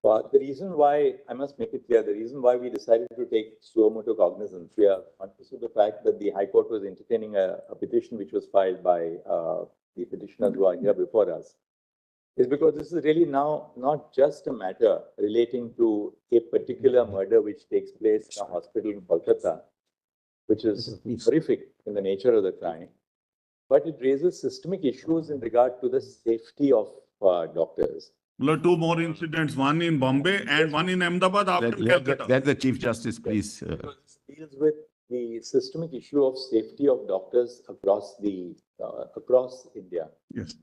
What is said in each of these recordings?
But the reason why, I must make it clear, the reason why we decided to take suo motu cognizance, we are conscious of the fact that the High Court was entertaining a petition which was filed by the petitioners who are here before us, is because this is really now not just a matter relating to a particular murder which takes place in a hospital in Kolkata, which is horrific in the nature of the crime, but it raises systemic issues in regard to the safety of doctors. Well, two more incidents, one in Bombay and one in Ahmedabad after Calcutta. Let the Chief Justice, please. Because this deals with the systemic issue of safety of doctors across India. Yes.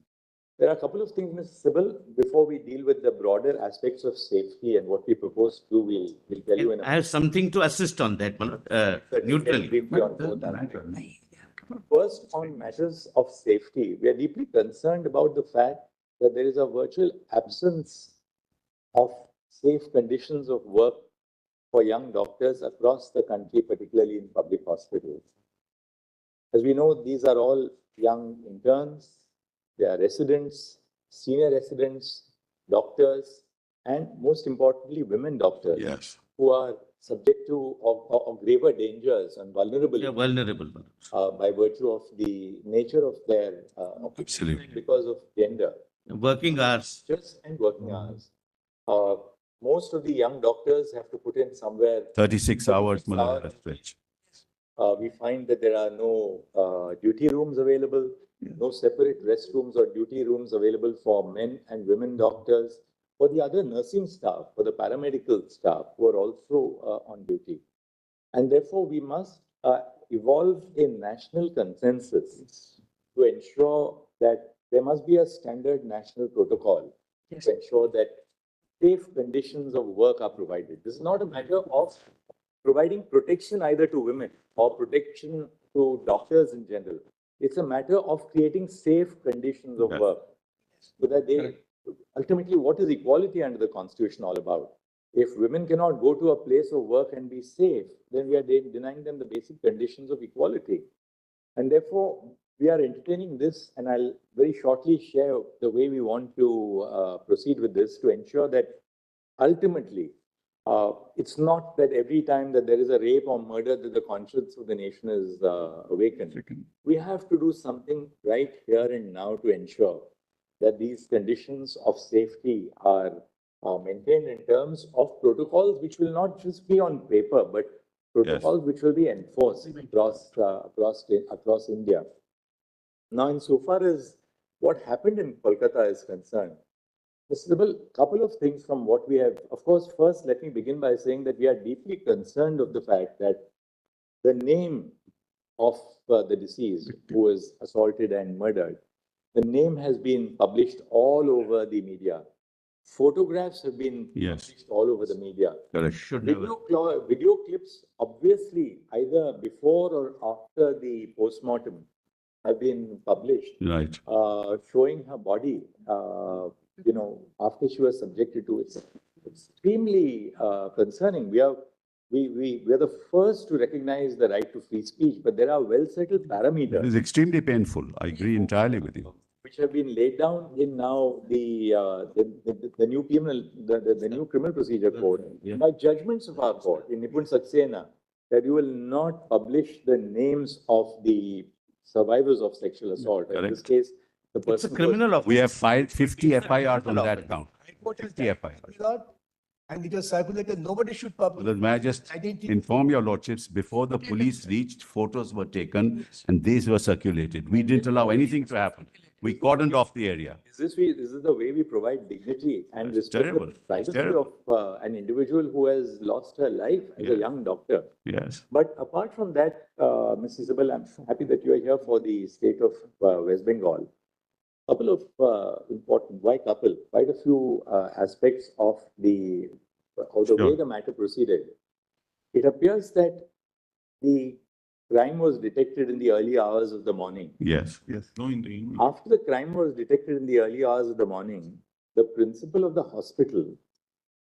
There are a couple of things, Ms. Sibal, before we deal with the broader aspects of safety and what we propose to do, we'll tell you in a I have something to assist on that, Manoj, neutrally. briefly on both aspects. First, on matters of safety, we are deeply concerned about the fact that there is a virtual absence of safe conditions of work for young doctors across the country, particularly in public hospitals. As we know, these are all young interns, they are residents, senior residents, doctors, and most importantly, women doctors. Yes. Who are subject to of graver dangers and vulnerability. Yeah, vulnerable. By virtue of the nature of their Absolutely. because of gender. Working hours. Just and working hours. Most of the young doctors have to put in somewhere 36 hours. We find that there are no duty rooms available, no separate restrooms or duty rooms available for men and women doctors, for the other nursing staff, for the paramedical staff who are also on duty. And therefore, we must evolve a national consensus to ensure that there must be a standard national protocol to ensure that safe conditions of work are provided. This is not a matter of providing protection either to women or protection to doctors in general. It's a matter of creating safe conditions of work so that they ultimately, what is equality under the Constitution all about? If women cannot go to a place of work and be safe, then we are denying them the basic conditions of equality. And therefore, we are entertaining this, and I'll very shortly share the way we want to proceed with this to ensure that ultimately, it's not that every time that there is a rape or murder that the conscience of the nation is awakened. We have to do something right here and now to ensure that these conditions of safety are maintained in terms of protocols which will not just be on paper, but protocols which will be enforced across India. Now, insofar as what happened in Kolkata is concerned, Mr. Sibal, a couple of things from what we have. Of course, first, let me begin by saying that we are deeply concerned of the fact that the name of the deceased who was assaulted and murdered, the name has been published all over the media. Photographs have been published all over the media. Video clips, obviously, either before or after the postmortem, have been published, showing her body, after she was subjected to it. It's extremely concerning. We are the first to recognize the right to free speech, but there are well-settled parameters. It is extremely painful. I agree entirely with you. Which have been laid down in now the new criminal procedure code by judgments of our court in Nipun Saxena, that you will not publish the names of the survivors of sexual assault. In this case, the person. It's a criminal offense. We have filed 50 FIRs on that count. 50 FIRs. And it was circulated, nobody should publish. May I just inform your lordships, before the police reached, photos were taken and these were circulated. We didn't allow anything to happen. We cordoned off the area. Is this the way we provide dignity and respect the privacy of an individual who has lost her life as a young doctor? Yes. But apart from that, Mrs. Sibal, I'm happy that you are here for the state of West Bengal. Couple of important, quite a few aspects of the way the matter proceeded. It appears that the crime was detected in the early hours of the morning. Yes. After the crime was detected in the early hours of the morning, the principal of the hospital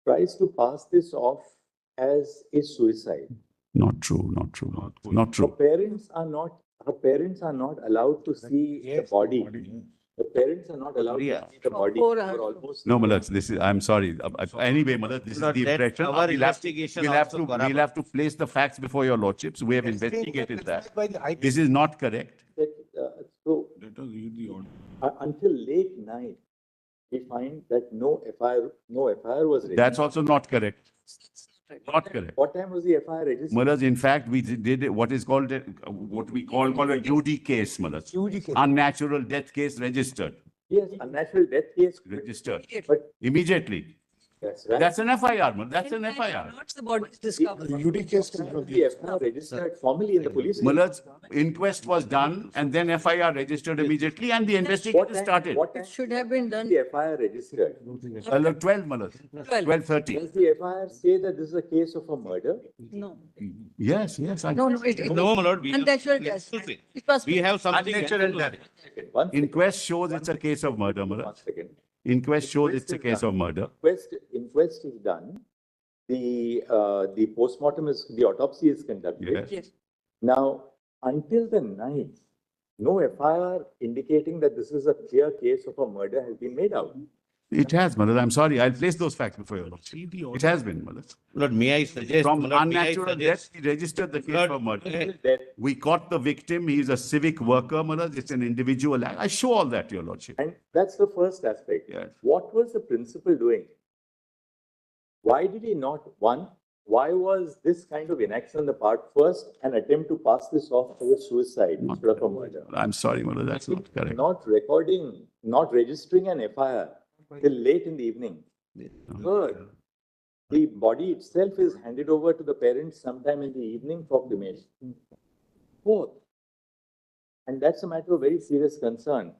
tries to pass this off as a suicide. Not true. Her parents are not allowed to see the body The parents are not allowed to Yeah. see the body For for almost. No, Malak, this is, I'm sorry. Anyway, Malak, this is Lord, the that impression. our We'll have to- investigation We'll have also to, corrupt. we'll have to place the facts before your lordships. We have That's been investigated that. classified by the High This is not correct. So Let us read the order. until late night, we find that no FIR was registered. That's also not correct. Not correct. What time was the FIR registered? Malak, in fact, we did what is called, what we call a UD case, Malak. UD case. Unnatural death case registered, Yes, a natural death case. registered But immediately. that's right. That's an FIR, Malak. That's an FIR. Not the body is discovered. UD case. The FIR registered formally in the police. Malak's inquest was done and then FIR registered immediately and the investigation started. What It time should have been done. the FIR registered? 12, Malak. 12:30. Does the FIR say that this is a case of a murder? No, Yes, yes. no, it No, my lord. we have unnatural something death. else to say. It was. We have something. Unnatural else to death. say. One second. Inquest shows it's a case of murder, One Malak. second. Inquest shows it's a case of murder. Inquest is done. The postmortem is, the autopsy is conducted. Yes. Yes. Now, until the 9th, no FIR indicating that this is a clear case of a murder has been made out. It has, Malak. I'm sorry. I'll place those facts before you. See the It order. has been, Malak. Lord, may I suggest? From my lord, may I unnatural death, suggest- we registered the case Lord, for murder. That, We caught the victim. He is a civic worker, Malak. It's an individual act. I show all that, your lordship. and that's the first aspect. Yes. What was the principal doing? Why did he not, why was this kind of inaction on the part first an attempt to pass this off as a suicide instead of a murder? I'm sorry, Malak. That's not correct. Not recording, not registering an FIR till late in the evening. Third, the body itself is handed over to the parents sometime in the evening for cremation. Fourth, and that's a matter of very serious concern.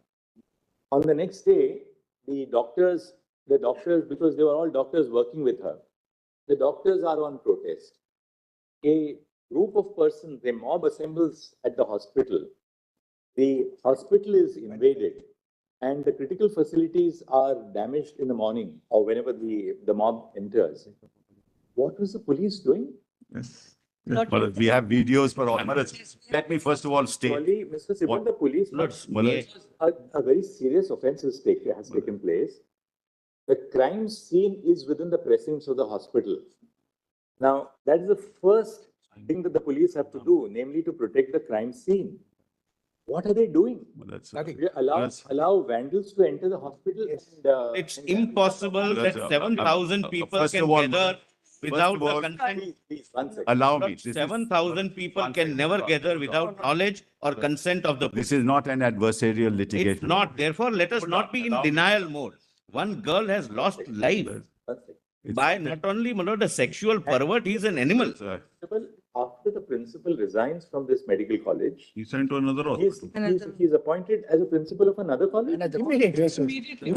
On the next day, the doctors, because they were all doctors working with her, the doctors are on protest. A group of persons, a mob assembles at the hospital. The hospital is invaded and the critical facilities are damaged in the morning or whenever the mob enters. What was the police doing? Yes. Not Malak, we have videos for all. Malak, let me first of all state. Surely, Mr. Sibal, What- the police, Lord, Malak, a very serious offense has taken place. The crime scene is within the precincts of the hospital. Now, that is the first thing that the police have to do, namely to protect the crime scene. What are they doing? Malak, Nothing. They allow vandals to enter the hospital. And, It's impossible that That's, 7,000 people first can of all, gather without of all, the consent. Please, one second. allow me. Lord, This is- 7,000 people One can second. never gather without knowledge or consent of the. This is not an adversarial litigation. It's not. Therefore, let us not be in denial mode. One girl has lost life One second. It's- by not only, my lord, a sexual pervert, he is an animal. Principal, after the principal resigns from this medical college, He sent to another hospital. he's appointed as a principal of another college. Immediately.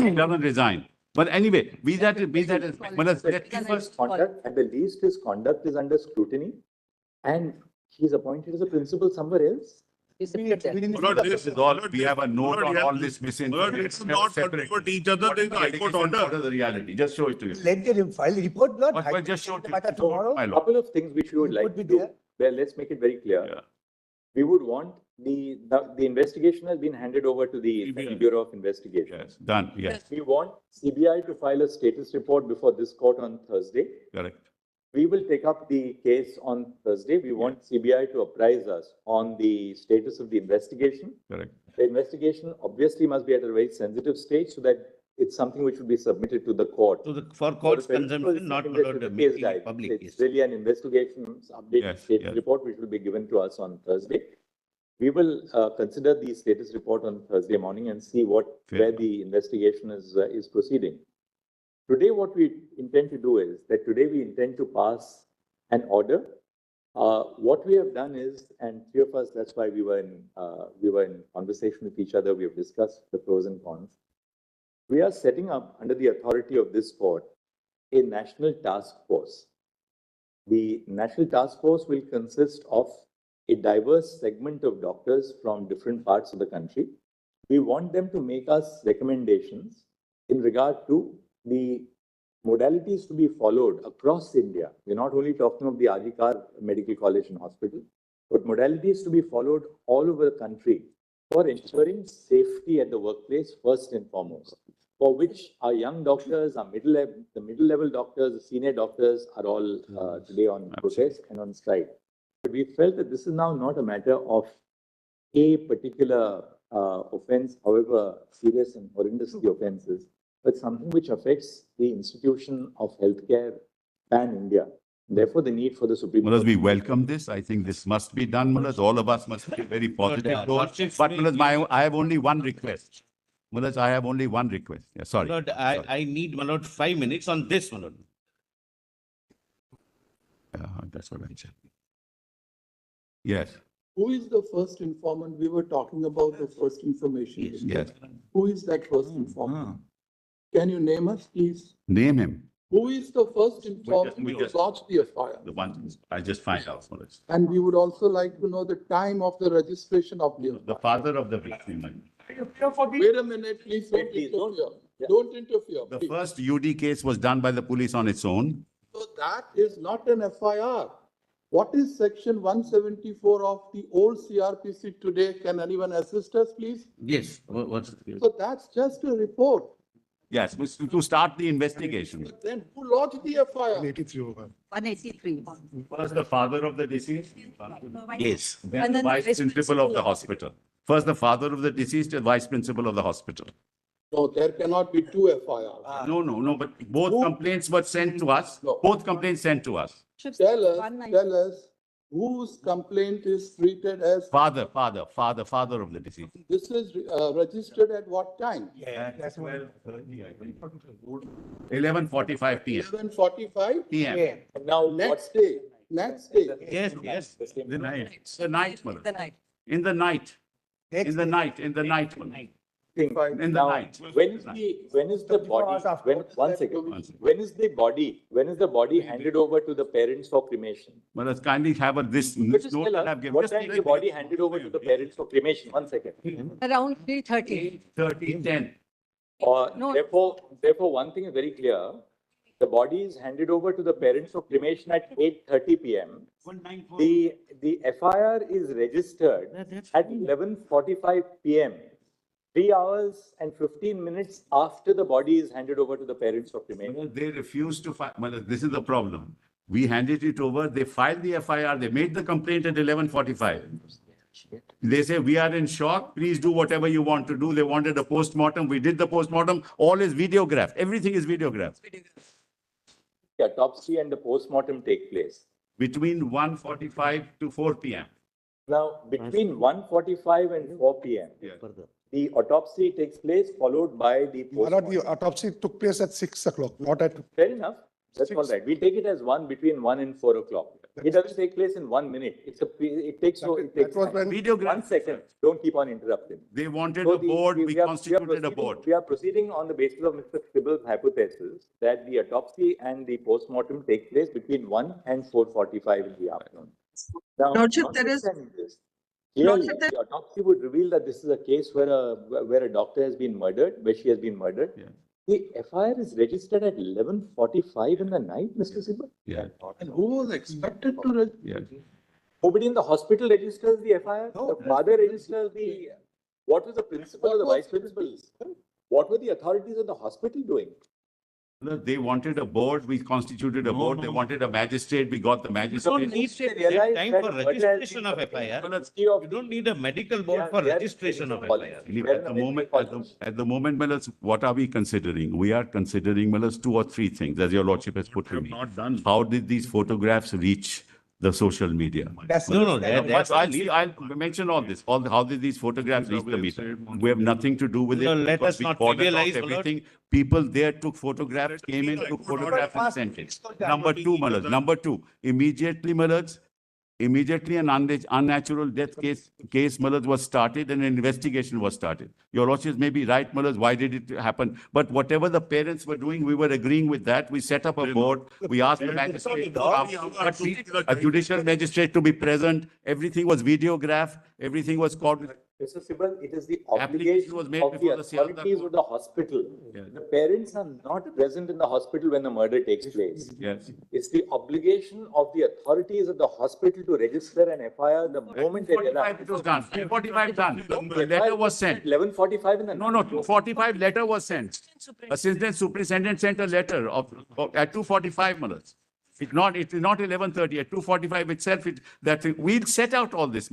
He doesn't resign. But anyway, be that, Malak, let me first, Conduct, at the least, his conduct is under scrutiny, and he's appointed as a principal somewhere else. Lord, this is all, we have a note Lord, on yes. all this Lord, misinformation. let's not contradict each other. There is a high court What order. is the reality? Just show it to you. Let them file a report, not. But just show it to Matter you. tomorrow. My lord. Couple of things which we would like Would be to do. there. Well, let's make it very clear. Yeah. We would want the investigation has been handed over to the CBI. Bureau of Investigation. Yes, done, yes, We want CBI to file a status report before this court on Thursday. correct. We will take up the case on Thursday. We want CBI to apprise us on the status of the investigation. Correct. The investigation obviously must be at a very sensitive stage so that it's something which will be submitted to the court. For court's For the consumption, not, my investigation lord, of the making case it guide. public. It's Yes. really an investigation update Yes, status yes. report which will be given to us on Thursday. We will consider the status report on Thursday morning and see Fair where enough. the investigation is proceeding. Today, what we intend to do is that today we intend to pass an order. What we have done is, and three of us, that's why we were in conversation with each other. We have discussed the pros and cons. We are setting up under the authority of this court a national task force. The national task force will consist of a diverse segment of doctors from different parts of the country. We want them to make us recommendations in regard to the modalities to be followed across India. We're not only talking of the RG Kar Medical College and Hospital, but modalities to be followed all over the country for ensuring safety at the workplace first and foremost, for which our young doctors, the middle-level doctors, the senior doctors are all today on protest and on strike. But we felt that this is now not a matter of a particular offense, however serious and horrendous the offense is, but something which affects the institution of healthcare pan-India. Therefore, the need for the Supreme Manoj, Court. we welcome this. I think this must be done, Manoj. All of us must be very positive. But Manoj, I have only one request. Manoj, I have only one request. Yeah, sorry. Manoj, I need, Manoj, 5 minutes on this, Manoj. That's what I said. Yes, Who is the first informant? We were talking about the first information. yes. Who is that first informant? Can you name us, please? Name him. Who is the first informant we who just- lodged the FIR? The one, I just find out, Manoj. And we would also like to know the time of the registration of the The FIR. father of the victim. Wait a minute, please don't Please don't. interfere. Yeah. Don't interfere. The please. first UD case was done by the police on its own. So that is not an FIR. What is section 174 of the old CRPC today? Can anyone assist us, please? Yes, what's it? So that's just a report. Yes, to start the investigation. Then who lodged the FIR? 183. First, the father of the deceased. Yes. Then And the then the vice vice principal of the principal. hospital. First, the father of the deceased and vice principal of the hospital. No, there cannot be two FIRs. No, but both complaints were sent to us. No. Both complaints sent to us. Tell us whose complaint is treated as, Father of the deceased. this is registered at what time? 11:45 PM. 11:45? PM. Now, Next day, next day. Yes, yes. The night. The night, Manoj. The night. In the night. In the night, Manoj. In the now, night. when is the body, one second, when is the body handed over to the parents for cremation? Manoj, kindly have this Just note tell that us, I've given. what Just time is the body handed over to the parents for cremation? One second. Around 3:30. 30:10. No. Therefore, one thing is very clear. The body is handed over to the parents for cremation at 8:30 PM. The FIR is registered at 11:45 PM. 3 hours and 15 minutes after the body is handed over to the parents for cremation. Manoj, they refused to file. This is the problem. We handed it over. They filed the FIR. They made the complaint at 11:45. They say, we are in shock. Please do whatever you want to do. They wanted a postmortem. We did the postmortem. All is videographed. Everything is videographed. The autopsy and the postmortem take place. Between 1:45 to 4 PM. Now, between 1:45 and 4 PM, the autopsy takes place, followed by the Manoj, postmortem. the autopsy took place at 6 o'clock, not at, Fair enough. That's all right. We take it as between 1 and 4 o'clock. It doesn't take place in 1 minute. It takes that was time. when, Videographed. 1 second. Don't keep on interrupting. They wanted So a board. We are constituted a board. We are proceeding on the basis of Mr. Sibal's hypothesis that the autopsy and the postmortem take place between 1 and 4:45 in the afternoon. Now, Lordship, there is- notwithstanding this, clearly, Lordship, there- the autopsy would reveal that this is a case where a doctor has been murdered, where she has been murdered. Yeah. The FIR is registered at 11:45 in the night, Mr. Sibal. Yeah, And who was expected to register? yeah. Nobody in the hospital registers the FIR. The father registers the, what was the principal or the vice principal? What were the authorities of the hospital doing? Look, they wanted a board. We constituted a board. They wanted a magistrate. We got the You don't magistrate. need They realize time that for murder has registration been of committed. FIR. You don't need a medical board for They are- registration of College. FIR. Leave They're At in the a medical moment, college. at the moment, Melas, what are we considering? We are considering, Melas, 2 or 3 things, as your lordship has put to me. Not done. How did these photographs reach the social media? that's. No, I'll mention all this, how did these photographs reach the media? We have nothing to do with it. No, let because us we not cordoned off trivialize, Manoj. everything. People there took photographs, came in, took photographs and sent it. Number 2, Melas, number 2, immediately, Melas, an unnatural death case, Melas, was started and an investigation was started. Your lordship may be right, Melas, why did it happen? But whatever the parents were doing, we were agreeing with that. We set up a board. We asked the magistrate to come, a judicial magistrate to be present. Everything was videographed. Everything was called. Mr. Sibal, it is the Application obligation was made of the before the Sialta authorities court. of the hospital. Yeah. The parents are not present in the hospital when the murder takes place. Yes. It's the obligation of the authorities of the hospital to register an FIR the moment they 2:45 realize. it was done. 2:45 done. The letter was sent. 11:45 in the No, 2:45 letter was sent. Assistant superintendent sent a letter at 2:45 minutes. It is not 11:30. At 2:45 itself, we'll set out all this.